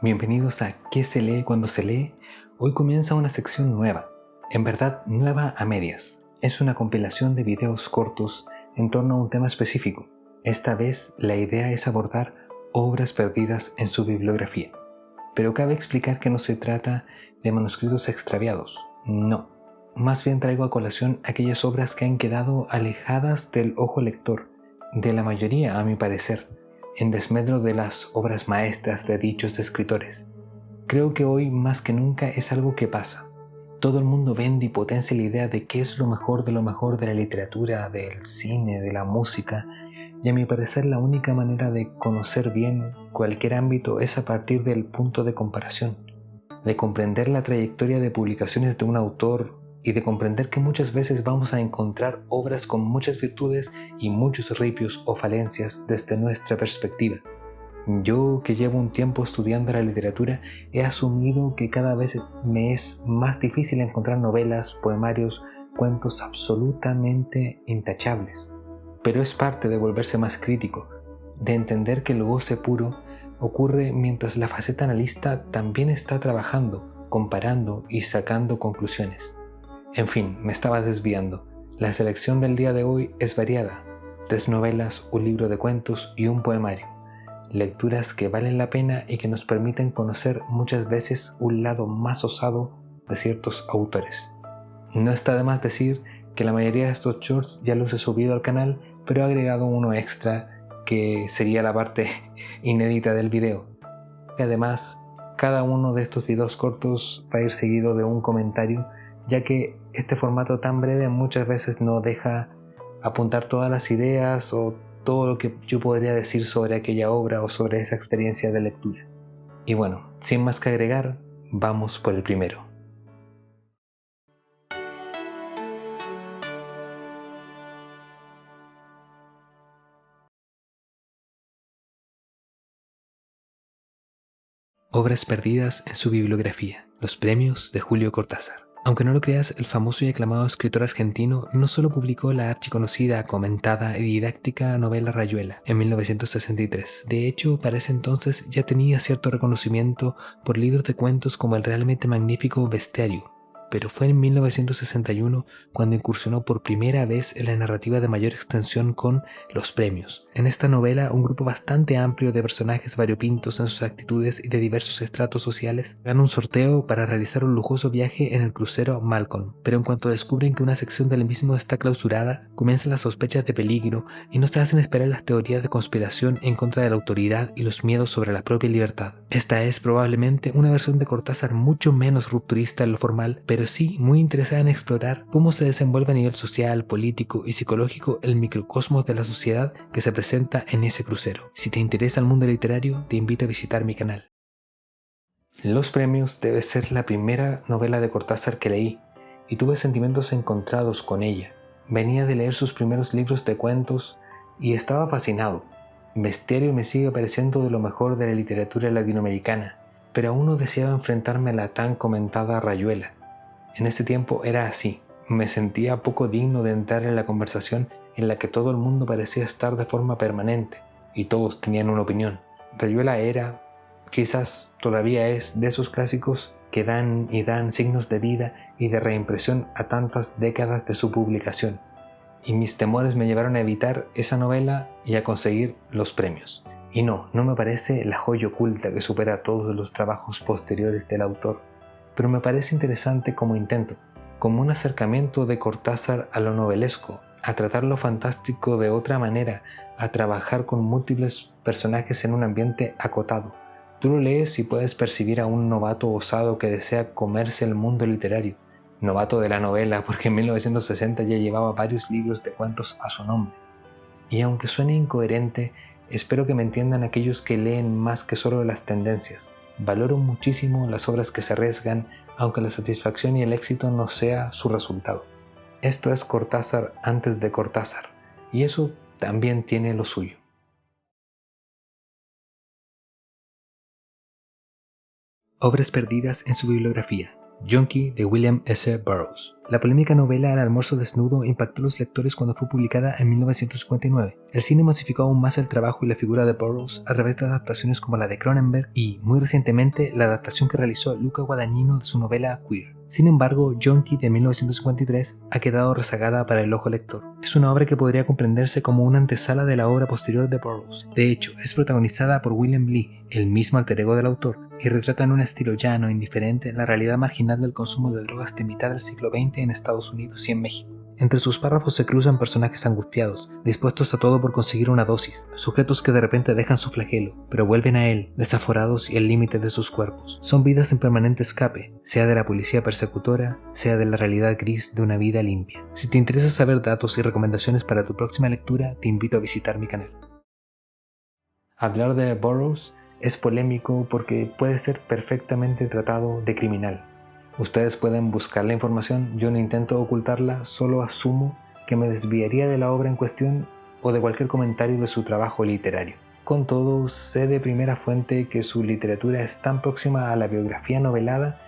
Bienvenidos a ¿Qué se lee cuando se lee? Hoy comienza una sección nueva, en verdad nueva a medias. Es una compilación de videos cortos en torno a un tema específico. Esta vez la idea es abordar obras perdidas en su bibliografía. Pero cabe explicar que no se trata de manuscritos extraviados, no. Más bien traigo a colación aquellas obras que han quedado alejadas del ojo lector, de la mayoría a mi parecer, en desmedro de las obras maestras de dichos escritores. Creo que hoy más que nunca es algo que pasa. Todo el mundo vende y potencia la idea de qué es lo mejor de la literatura, del cine, de la música, y a mi parecer la única manera de conocer bien cualquier ámbito es a partir del punto de comparación, de comprender la trayectoria de publicaciones de un autor y de comprender que muchas veces vamos a encontrar obras con muchas virtudes y muchos ripios o falencias desde nuestra perspectiva. Yo, que llevo un tiempo estudiando la literatura, he asumido que cada vez me es más difícil encontrar novelas, poemarios, cuentos absolutamente intachables. Pero es parte de volverse más crítico, de entender que el goce puro ocurre mientras la faceta analista también está trabajando, comparando y sacando conclusiones. En fin, me estaba desviando. La selección del día de hoy es variada. 3 novelas, un libro de cuentos y un poemario. Lecturas que valen la pena y que nos permiten conocer muchas veces un lado más osado de ciertos autores. No está de más decir que la mayoría de estos shorts ya los he subido al canal, pero he agregado uno extra que sería la parte inédita del video. Y además, cada uno de estos videos cortos va a ir seguido de un comentario, ya que este formato tan breve muchas veces no deja apuntar todas las ideas o todo lo que yo podría decir sobre aquella obra o sobre esa experiencia de lectura. Y bueno, sin más que agregar, vamos por el primero. Obras perdidas en su bibliografía. Los premios de Julio Cortázar. Aunque no lo creas, el famoso y aclamado escritor argentino no solo publicó la archiconocida, comentada y didáctica novela Rayuela en 1963. De hecho, para ese entonces ya tenía cierto reconocimiento por libros de cuentos como el realmente magnífico Bestiario. Pero fue en 1961 cuando incursionó por primera vez en la narrativa de mayor extensión con Los Premios. En esta novela, un grupo bastante amplio de personajes variopintos en sus actitudes y de diversos estratos sociales gana un sorteo para realizar un lujoso viaje en el crucero Malcolm. Pero en cuanto descubren que una sección del mismo está clausurada, comienzan las sospechas de peligro y no se hacen esperar las teorías de conspiración en contra de la autoridad y los miedos sobre la propia libertad. Esta es probablemente una versión de Cortázar mucho menos rupturista en lo formal, pero sí muy interesada en explorar cómo se desenvuelve a nivel social, político y psicológico el microcosmos de la sociedad que se presenta en ese crucero. Si te interesa el mundo literario, te invito a visitar mi canal. Los Premios debe ser la primera novela de Cortázar que leí, y tuve sentimientos encontrados con ella. Venía de leer sus primeros libros de cuentos y estaba fascinado. Bestiario me sigue pareciendo de lo mejor de la literatura latinoamericana, pero aún no deseaba enfrentarme a la tan comentada Rayuela. En ese tiempo era así, me sentía poco digno de entrar en la conversación en la que todo el mundo parecía estar de forma permanente, y todos tenían una opinión. Rayuela era, quizás todavía es, de esos clásicos que dan y dan signos de vida y de reimpresión a tantas décadas de su publicación. Y mis temores me llevaron a evitar esa novela y a conseguir Los Premios. Y no me parece la joya oculta que supera todos los trabajos posteriores del autor, pero me parece interesante como intento, como un acercamiento de Cortázar a lo novelesco, a tratar lo fantástico de otra manera, a trabajar con múltiples personajes en un ambiente acotado. Tú lo lees y puedes percibir a un novato osado que desea comerse el mundo literario. Novato de la novela, porque en 1960 ya llevaba varios libros de cuentos a su nombre. Y aunque suene incoherente, espero que me entiendan aquellos que leen más que solo las tendencias. Valoro muchísimo las obras que se arriesgan, aunque la satisfacción y el éxito no sea su resultado. Esto es Cortázar antes de Cortázar, y eso también tiene lo suyo. Obras perdidas en su bibliografía. Junkie de William S. Burroughs. La polémica novela El almuerzo desnudo impactó a los lectores cuando fue publicada en 1959. El cine masificó aún más el trabajo y la figura de Burroughs a través de adaptaciones como la de Cronenberg y, muy recientemente, la adaptación que realizó Luca Guadagnino de su novela Queer. Sin embargo, Junkie de 1953 ha quedado rezagada para el ojo lector. Es una obra que podría comprenderse como una antesala de la obra posterior de Burroughs. De hecho, es protagonizada por William Lee, el mismo alter ego del autor, y retrata en un estilo llano e indiferente la realidad marginal del consumo de drogas de mitad del siglo XX en Estados Unidos y en México. Entre sus párrafos se cruzan personajes angustiados, dispuestos a todo por conseguir una dosis, sujetos que de repente dejan su flagelo, pero vuelven a él, desaforados y al límite de sus cuerpos. Son vidas en permanente escape, sea de la policía persecutora, sea de la realidad gris de una vida limpia. Si te interesa saber datos y recomendaciones para tu próxima lectura, te invito a visitar mi canal. Hablar de Burroughs es polémico porque puede ser perfectamente tratado de criminal. Ustedes pueden buscar la información, yo no intento ocultarla, solo asumo que me desviaría de la obra en cuestión o de cualquier comentario de su trabajo literario. Con todo, sé de primera fuente que su literatura es tan próxima a la biografía novelada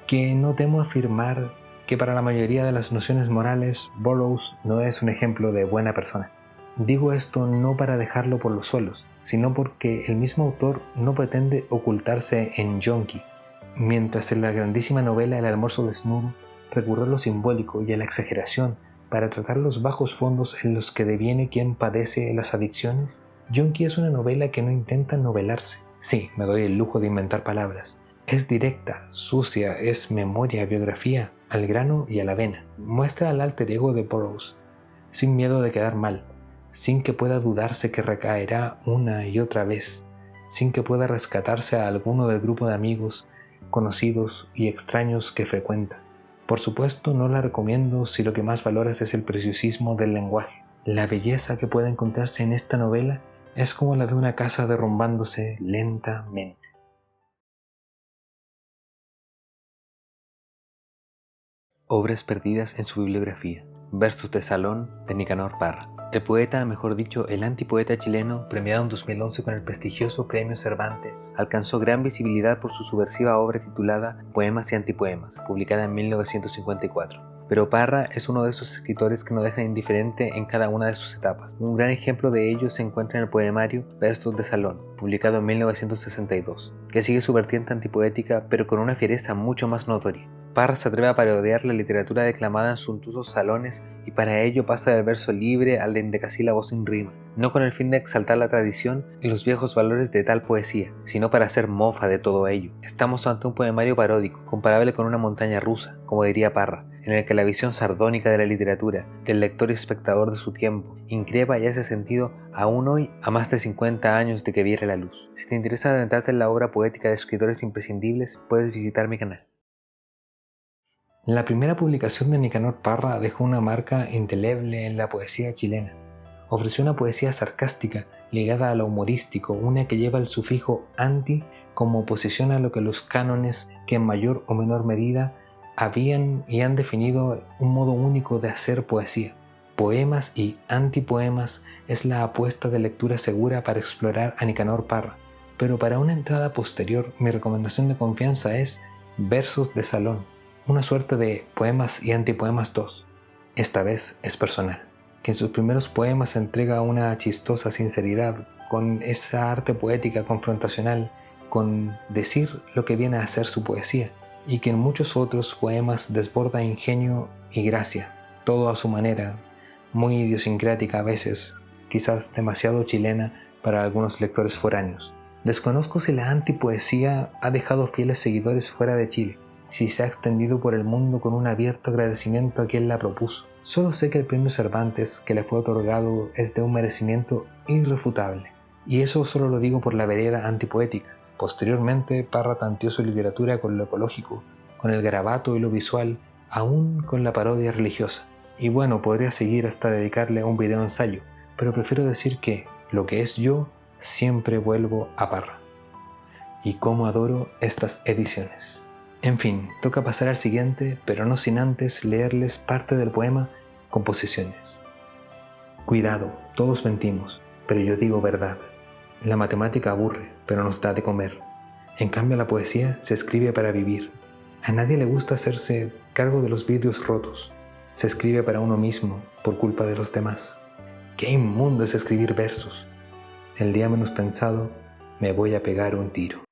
que no temo afirmar que para la mayoría de las nociones morales, Burroughs no es un ejemplo de buena persona. Digo esto no para dejarlo por los suelos, sino porque el mismo autor no pretende ocultarse en Junkie. Mientras en la grandísima novela El almuerzo desnudo recurrió a lo simbólico y a la exageración para tratar los bajos fondos en los que deviene quien padece las adicciones, Junkie es una novela que no intenta novelarse. Sí, me doy el lujo de inventar palabras. Es directa, sucia, es memoria, biografía, al grano y a la vena. Muestra al alter ego de Burroughs, sin miedo de quedar mal, sin que pueda dudarse que recaerá una y otra vez, sin que pueda rescatarse a alguno del grupo de amigos, conocidos y extraños que frecuenta. Por supuesto, no la recomiendo si lo que más valoras es el preciosismo del lenguaje. La belleza que puede encontrarse en esta novela es como la de una casa derrumbándose lentamente. Obras perdidas en su bibliografía. Versos de Salón de Nicanor Parra. El poeta, mejor dicho, el antipoeta chileno, premiado en 2011 con el prestigioso Premio Cervantes, alcanzó gran visibilidad por su subversiva obra titulada Poemas y Antipoemas, publicada en 1954. Pero Parra es uno de esos escritores que no dejan indiferente en cada una de sus etapas. Un gran ejemplo de ello se encuentra en el poemario Versos de Salón, publicado en 1962, que sigue su vertiente antipoética pero con una fiereza mucho más notoria. Parra se atreve a parodiar la literatura declamada en suntuosos salones y para ello pasa del verso libre al de endecasílabos sin rima, no con el fin de exaltar la tradición y los viejos valores de tal poesía, sino para hacer mofa de todo ello. Estamos ante un poemario paródico, comparable con una montaña rusa, como diría Parra, en el que la visión sardónica de la literatura, del lector y espectador de su tiempo, increpa y hace sentido aún hoy a más de 50 años de que viera la luz. Si te interesa adentrarte en la obra poética de escritores imprescindibles, puedes visitar mi canal. La primera publicación de Nicanor Parra dejó una marca indeleble en la poesía chilena. Ofreció una poesía sarcástica, ligada a lo humorístico, una que lleva el sufijo anti como oposición a lo que los cánones, que en mayor o menor medida habían y han definido un modo único de hacer poesía. Poemas y antipoemas es la apuesta de lectura segura para explorar a Nicanor Parra, pero para una entrada posterior mi recomendación de confianza es Versos de Salón, una suerte de Poemas y Antipoemas 2. Esta vez es personal, que en sus primeros poemas entrega una chistosa sinceridad, con esa arte poética confrontacional, con decir lo que viene a ser su poesía, y que en muchos otros poemas desborda ingenio y gracia, todo a su manera, muy idiosincrática a veces, quizás demasiado chilena para algunos lectores foráneos. Desconozco si la antipoesía ha dejado fieles seguidores fuera de Chile, si se ha extendido por el mundo con un abierto agradecimiento a quien la propuso. Solo sé que el premio Cervantes que le fue otorgado es de un merecimiento irrefutable, y eso solo lo digo por la vereda antipoética. Posteriormente, Parra tanteó su literatura con lo ecológico, con el garabato y lo visual, aún con la parodia religiosa. Y bueno, podría seguir hasta dedicarle un video ensayo, pero prefiero decir que, lo que es yo, siempre vuelvo a Parra. Y cómo adoro estas ediciones. En fin, toca pasar al siguiente, pero no sin antes leerles parte del poema Composiciones. Cuidado, todos mentimos, pero yo digo verdad. La matemática aburre, pero nos da de comer. En cambio la poesía se escribe para vivir. A nadie le gusta hacerse cargo de los vidrios rotos. Se escribe para uno mismo por culpa de los demás. ¡Qué inmundo es escribir versos! El día menos pensado, me voy a pegar un tiro.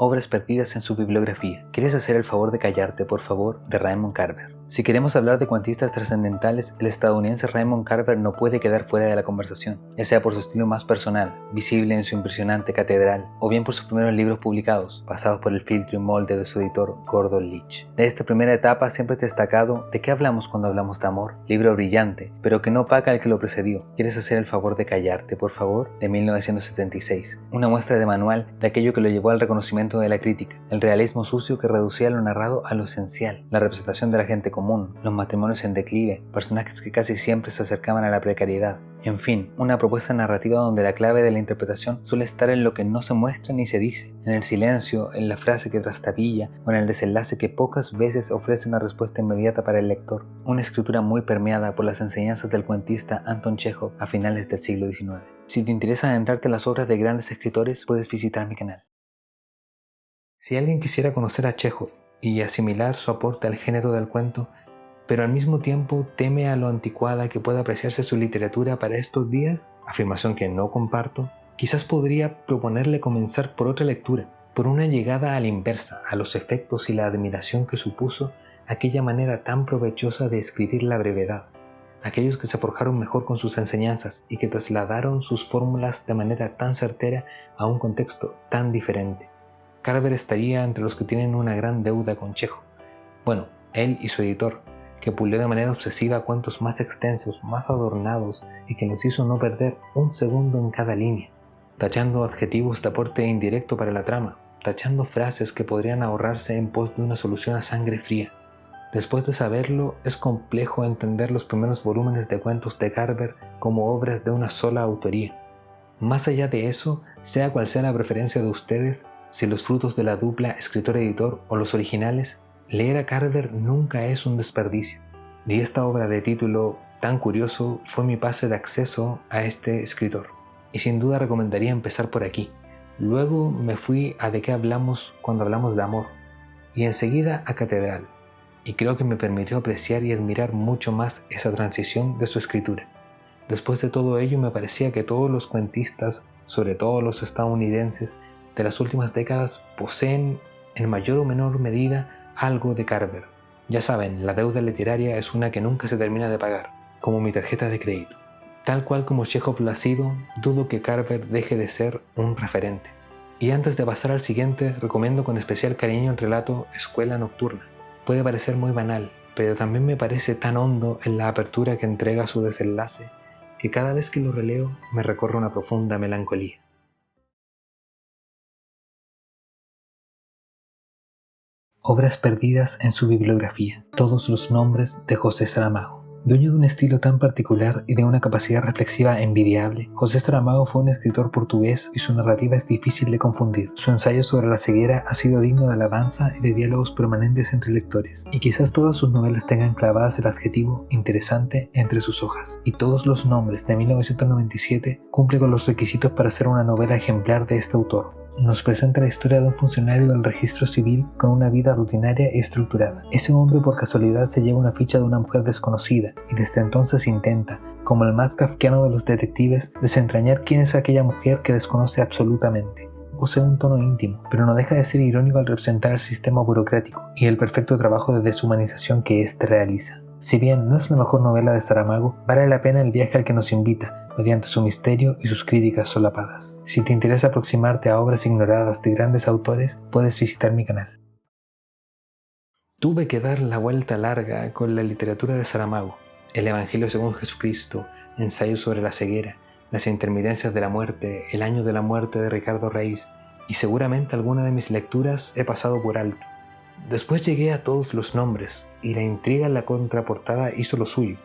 Obras perdidas en su bibliografía. ¿Quieres hacer el favor de callarte, por favor? De Raymond Carver. Si queremos hablar de cuentistas trascendentales, el estadounidense Raymond Carver no puede quedar fuera de la conversación, ya sea por su estilo más personal, visible en su impresionante catedral, o bien por sus primeros libros publicados, pasados por el filtro y molde de su editor Gordon Leach. De esta primera etapa siempre he destacado ¿De qué hablamos cuando hablamos de amor? Libro brillante, pero que no opaca al que lo precedió. ¿Quieres hacer el favor de callarte, por favor? De 1976. Una muestra de manual de aquello que lo llevó al reconocimiento de la crítica, el realismo sucio que reducía lo narrado a lo esencial, la representación de la gente común, los matrimonios en declive, personajes que casi siempre se acercaban a la precariedad. En fin, una propuesta narrativa donde la clave de la interpretación suele estar en lo que no se muestra ni se dice, en el silencio, en la frase que trastabilla o en el desenlace que pocas veces ofrece una respuesta inmediata para el lector. Una escritura muy permeada por las enseñanzas del cuentista Anton Chekhov a finales del siglo XIX. Si te interesa adentrarte en las obras de grandes escritores, puedes visitar mi canal. Si alguien quisiera conocer a Chekhov y asimilar su aporte al género del cuento, pero al mismo tiempo teme a lo anticuada que pueda apreciarse su literatura para estos días, afirmación que no comparto, quizás podría proponerle comenzar por otra lectura, por una llegada a la inversa, a los efectos y la admiración que supuso aquella manera tan provechosa de escribir la brevedad, aquellos que se forjaron mejor con sus enseñanzas y que trasladaron sus fórmulas de manera tan certera a un contexto tan diferente. Carver estaría entre los que tienen una gran deuda con Chekhov. Bueno, él y su editor, que pulió de manera obsesiva cuentos más extensos, más adornados y que los hizo no perder un segundo en cada línea, tachando adjetivos de aporte indirecto para la trama, tachando frases que podrían ahorrarse en pos de una solución a sangre fría. Después de saberlo, es complejo entender los primeros volúmenes de cuentos de Carver como obras de una sola autoría. Más allá de eso, sea cual sea la preferencia de ustedes, si los frutos de la dupla escritor-editor o los originales, leer a Carver nunca es un desperdicio. Y esta obra de título tan curioso fue mi pase de acceso a este escritor. Y sin duda recomendaría empezar por aquí. Luego me fui a De qué hablamos cuando hablamos de amor. Y enseguida a Catedral. Y creo que me permitió apreciar y admirar mucho más esa transición de su escritura. Después de todo ello me parecía que todos los cuentistas, sobre todo los estadounidenses, de las últimas décadas poseen, en mayor o menor medida, algo de Carver. Ya saben, la deuda literaria es una que nunca se termina de pagar, como mi tarjeta de crédito. Tal cual como Chekhov lo ha sido, dudo que Carver deje de ser un referente. Y antes de pasar al siguiente, recomiendo con especial cariño el relato Escuela Nocturna. Puede parecer muy banal, pero también me parece tan hondo en la apertura que entrega su desenlace, que cada vez que lo releo me recorre una profunda melancolía. Obras perdidas en su bibliografía. Todos los nombres de José Saramago. Dueño de un estilo tan particular y de una capacidad reflexiva envidiable, José Saramago fue un escritor portugués y su narrativa es difícil de confundir. Su ensayo sobre la ceguera ha sido digno de alabanza y de diálogos permanentes entre lectores, y quizás todas sus novelas tengan clavadas el adjetivo interesante entre sus hojas. Y Todos los nombres de 1997 cumple con los requisitos para ser una novela ejemplar de este autor. Nos presenta la historia de un funcionario del registro civil con una vida rutinaria y estructurada. Ese hombre por casualidad se lleva una ficha de una mujer desconocida y desde entonces intenta, como el más kafkiano de los detectives, desentrañar quién es aquella mujer que desconoce absolutamente. Posee un tono íntimo, pero no deja de ser irónico al representar el sistema burocrático y el perfecto trabajo de deshumanización que éste realiza. Si bien no es la mejor novela de Saramago, vale la pena el viaje al que nos invita, mediante su misterio y sus críticas solapadas. Si te interesa aproximarte a obras ignoradas de grandes autores, puedes visitar mi canal. Tuve que dar la vuelta larga con la literatura de Saramago, el Evangelio según Jesucristo, Ensayo sobre la ceguera, Las intermitencias de la muerte, El año de la muerte de Ricardo Reis, y seguramente alguna de mis lecturas he pasado por alto. Después llegué a Todos los nombres, y la intriga en la contraportada hizo lo suyo,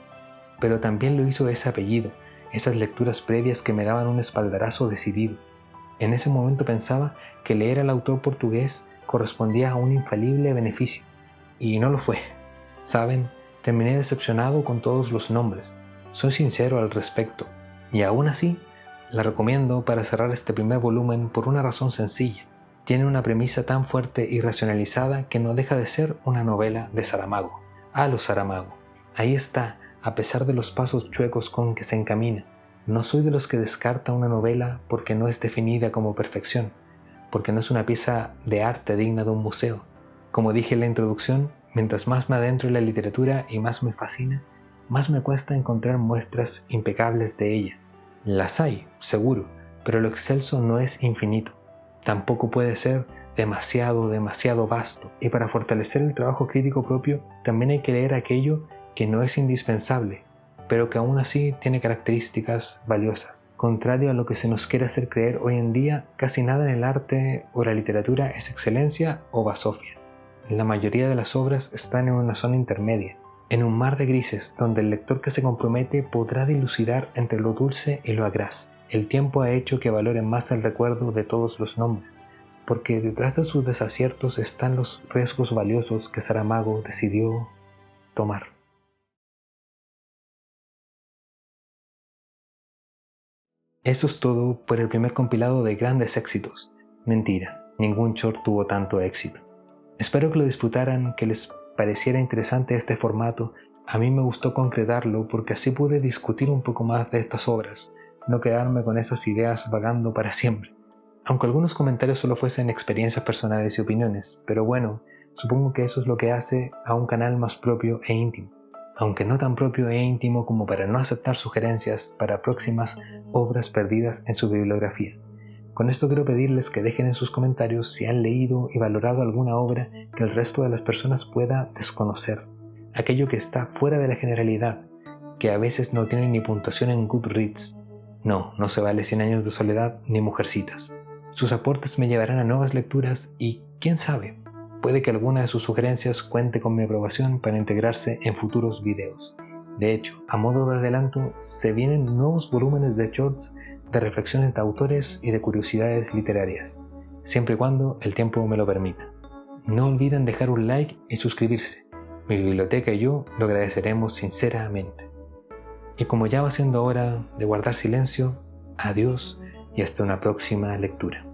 pero también lo hizo ese apellido, esas lecturas previas que me daban un espaldarazo decidido. En ese momento pensaba que leer al autor portugués correspondía a un infalible beneficio, y no lo fue. Saben, terminé decepcionado con Todos los nombres. Soy sincero al respecto, y aún así, La recomiendo para cerrar este primer volumen por una razón sencilla. Tiene una premisa tan fuerte y racionalizada que no deja de ser una novela de Saramago. A lo Saramago. Ahí está, a pesar de los pasos chuecos con que se encamina. No soy de los que descarta una novela porque no es definida como perfección, porque no es una pieza de arte digna de un museo. Como dije en la introducción, mientras más me adentro en la literatura y más me fascina, más me cuesta encontrar muestras impecables de ella. Las hay, seguro, pero lo excelso no es infinito. Tampoco puede ser demasiado vasto. Y para fortalecer el trabajo crítico propio, también hay que leer aquello que no es indispensable, pero que aún así tiene características valiosas. Contrario a lo que se nos quiere hacer creer hoy en día, casi nada en el arte o la literatura es excelencia o basofia. La mayoría de las obras están en una zona intermedia, en un mar de grises donde el lector que se compromete podrá dilucidar entre lo dulce y lo agraz. El tiempo ha hecho que valoren más el recuerdo de todos los nombres, porque detrás de sus desaciertos están los riesgos valiosos que Saramago decidió tomar. Eso es todo por el primer compilado de grandes éxitos. Mentira, ningún short tuvo tanto éxito. Espero que lo disfrutaran, que les pareciera interesante este formato. A mí me gustó concretarlo porque así pude discutir un poco más de estas obras, no quedarme con esas ideas vagando para siempre. Aunque algunos comentarios solo fuesen experiencias personales y opiniones, pero bueno, supongo que eso es lo que hace a un canal más propio e íntimo. Aunque no tan propio e íntimo como para no aceptar sugerencias para próximas obras perdidas en su bibliografía. Con esto quiero pedirles que dejen en sus comentarios si han leído y valorado alguna obra que el resto de las personas pueda desconocer, aquello que está fuera de la generalidad, que a veces no tiene ni puntuación en Goodreads. No se vale 100 años de soledad ni Mujercitas. Sus aportes me llevarán a nuevas lecturas y, quién sabe, puede que alguna de sus sugerencias cuente con mi aprobación para integrarse en futuros videos. De hecho, a modo de adelanto, se vienen nuevos volúmenes de shorts de reflexiones de autores y de curiosidades literarias, siempre y cuando el tiempo me lo permita. No olviden dejar un like y suscribirse. Mi biblioteca y yo lo agradeceremos sinceramente. Y como ya va siendo hora de guardar silencio, adiós y hasta una próxima lectura.